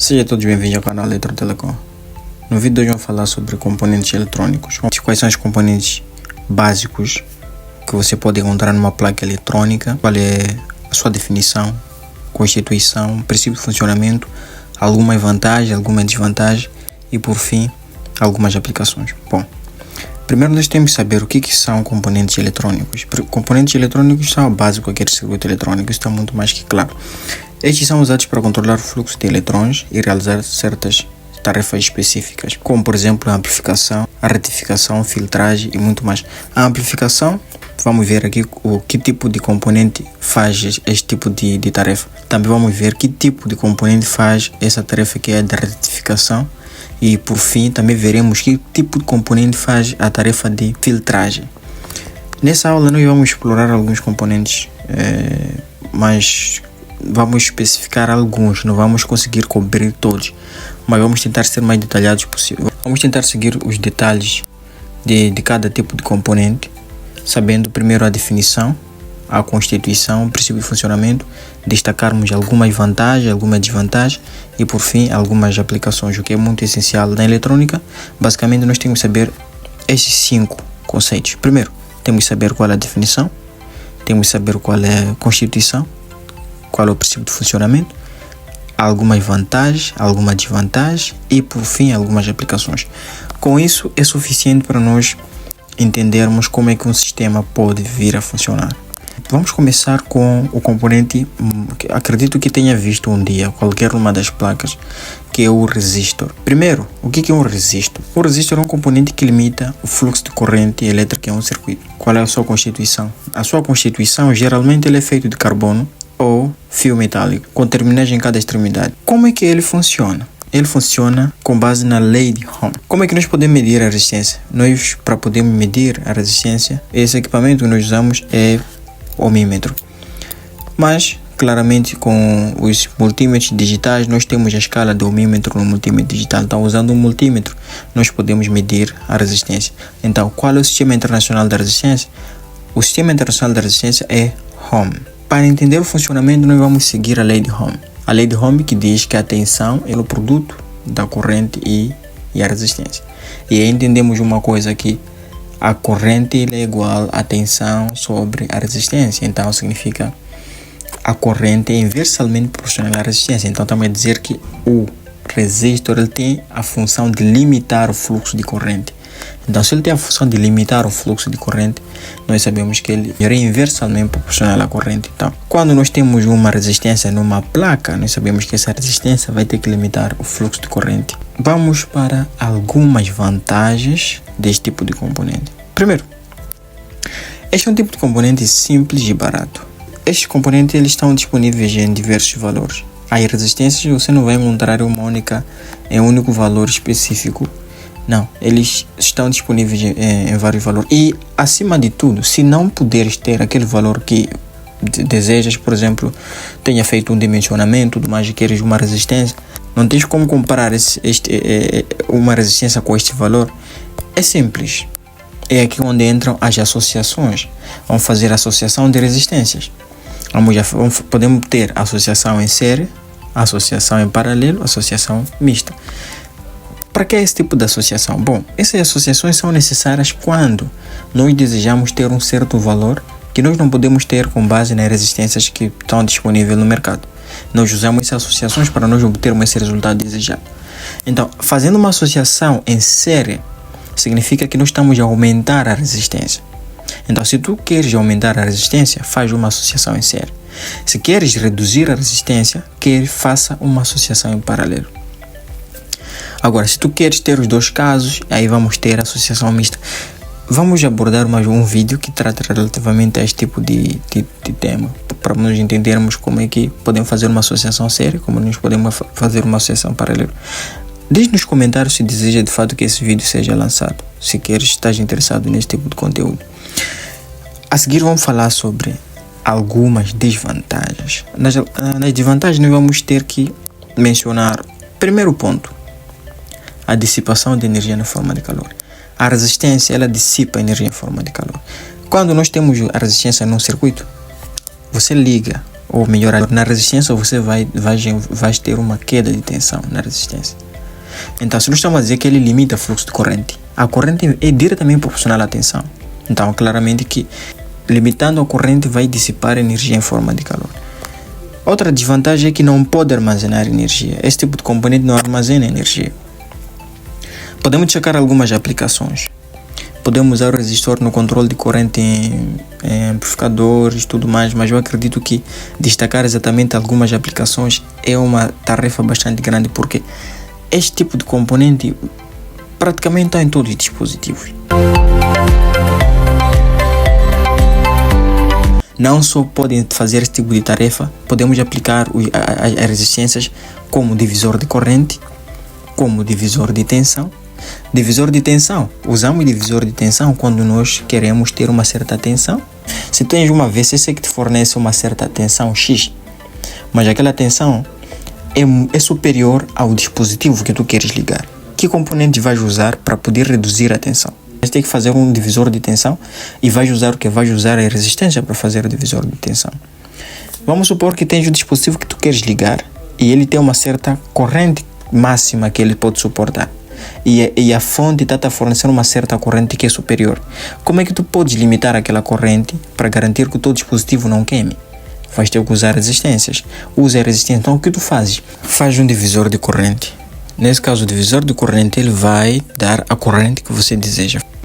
Sejam todos bem-vindos ao canal Eletrotelecom. No vídeo de hoje vamos falar sobre componentes eletrônicos. Quais são os componentes básicos que você pode encontrar numa placa eletrônica, qual é a sua definição, constituição, princípio de funcionamento, algumas vantagens, algumas desvantagens e, por fim, algumas aplicações. Bom, primeiro nós temos que saber o que são componentes eletrônicos. Componentes eletrônicos são o básico aqui do circuito eletrônico, isso está muito mais que claro. Estes são usados para controlar o fluxo de eletrões e realizar certas tarefas específicas, como por exemplo a amplificação, a retificação, filtragem e muito mais. A amplificação, vamos ver aqui o que tipo de componente faz este tipo de tarefa. Também vamos ver que tipo de componente faz essa tarefa que é da retificação. E por fim também veremos que tipo de componente faz a tarefa de filtragem. Nessa aula nós vamos explorar alguns componentes, mas vamos especificar alguns, não vamos conseguir cobrir todos, mas vamos tentar ser mais detalhados possível. Vamos tentar seguir os detalhes de cada tipo de componente, sabendo primeiro a definição, a constituição, o princípio de funcionamento, destacarmos algumas vantagens, algumas desvantagens e por fim algumas aplicações, o que é muito essencial na eletrônica. Basicamente nós temos que saber esses 5 conceitos. Primeiro, temos que saber qual é a definição, temos que saber qual é a constituição, qual é o princípio de funcionamento, algumas vantagens, algumas desvantagens e por fim algumas aplicações. Com isso é suficiente para nós entendermos como é que um sistema pode vir a funcionar. Vamos começar com o componente que acredito que tenha visto um dia qualquer uma das placas, que é o resistor. Primeiro, o que é um resistor? O resistor é um componente que limita o fluxo de corrente elétrica em um circuito. Qual é a sua constituição? A sua constituição geralmente ele é feito de carbono ou fio metálico, com terminais em cada extremidade. Como é que ele funciona? Ele funciona com base na lei de Ohm. Como é que nós podemos medir a resistência? Nós, para podermos medir a resistência, esse equipamento que nós usamos é o ohmímetro. Mas, claramente, com os multímetros digitais, nós temos a escala do ohmímetro no multímetro digital. Então, usando um multímetro, nós podemos medir a resistência. Então, qual é o sistema internacional da resistência? O sistema internacional da resistência é Ohm. Para entender o funcionamento, nós vamos seguir a lei de Ohm. A lei de Ohm que diz que a tensão é o produto da corrente e a resistência. E aí entendemos uma coisa aqui. A corrente é igual à tensão sobre a resistência. Então significa a corrente é inversamente proporcional à resistência. Então também é dizer que o resistor ele tem a função de limitar o fluxo de corrente. Então se ele tem a função de limitar o fluxo de corrente, nós sabemos que ele é inversamente proporcional à corrente. Então quando nós temos uma resistência numa placa, nós sabemos que essa resistência vai ter que limitar o fluxo de corrente. Vamos para algumas vantagens deste tipo de componente. Primeiro, este é um tipo de componente simples e barato. Estes componentes eles estão disponíveis em diversos valores. As resistências você não vai encontrar uma única, em um único valor específico. Não, eles estão disponíveis em vários valores. E, acima de tudo, se não puderes ter aquele valor que desejas, por exemplo, tenha feito um dimensionamento, tudo mais, e queres uma resistência, não tens como comparar uma resistência com este valor. É simples. É aqui onde entram as associações. Vamos fazer associação de resistências. Podemos ter associação em série, associação em paralelo, associação mista. Para que esse tipo de associação? Bom, essas associações são necessárias quando nós desejamos ter um certo valor que nós não podemos ter com base nas resistências que estão disponíveis no mercado. Nós usamos essas associações para nós obtermos esse resultado desejado. Então, fazendo uma associação em série, significa que nós estamos a aumentar a resistência. Então, se tu queres aumentar a resistência, faz uma associação em série. Se queres reduzir a resistência, faça uma associação em paralelo. Agora, se tu queres ter os dois casos, aí vamos ter a associação mista. Vamos abordar mais um vídeo que trata relativamente a este tipo de tema, para nós entendermos como é que podemos fazer uma associação séria, como nós podemos fazer uma associação paralela. Deixe nos comentários se deseja de fato que esse vídeo seja lançado, se queres, estás interessado nesse tipo de conteúdo. A seguir vamos falar sobre algumas desvantagens. Nas desvantagens nós vamos ter que mencionar, primeiro ponto, a dissipação de energia na forma de calor. A resistência, ela dissipa a energia em forma de calor. Quando nós temos a resistência num circuito, você liga ou melhor, na resistência você vai ter uma queda de tensão na resistência. Então, se nós estamos a dizer que ele limita o fluxo de corrente, a corrente é diretamente proporcional à tensão. Então, claramente que limitando a corrente vai dissipar energia em forma de calor. Outra desvantagem é que não pode armazenar energia. Esse tipo de componente não armazena energia. Podemos destacar algumas aplicações. Podemos usar o resistor no controle de corrente em amplificadores e tudo mais, mas eu acredito que destacar exatamente algumas aplicações é uma tarefa bastante grande, porque este tipo de componente praticamente está em todos os dispositivos. Não só podem fazer esse tipo de tarefa, podemos aplicar as resistências como divisor de corrente, como divisor de tensão. Divisor de tensão, usamos divisor de tensão quando nós queremos ter uma certa tensão. Se tens uma VCC que te fornece uma certa tensão X, mas aquela tensão é superior ao dispositivo que tu queres ligar, que componente vais usar para poder reduzir a tensão? Você tem que fazer um divisor de tensão e vais usar o que? Vais usar a resistência para fazer o divisor de tensão. Vamos supor que tens o dispositivo que tu queres ligar e ele tem uma certa corrente máxima que ele pode suportar. E a fonte está a fornecer uma certa corrente que é superior. Como é que tu podes limitar aquela corrente para garantir que o teu dispositivo não queime? Vais ter que usar resistências. Usa a resistência. Então o que tu fazes? Faz um divisor de corrente. Nesse caso, o divisor de corrente ele vai dar a corrente que você deseja.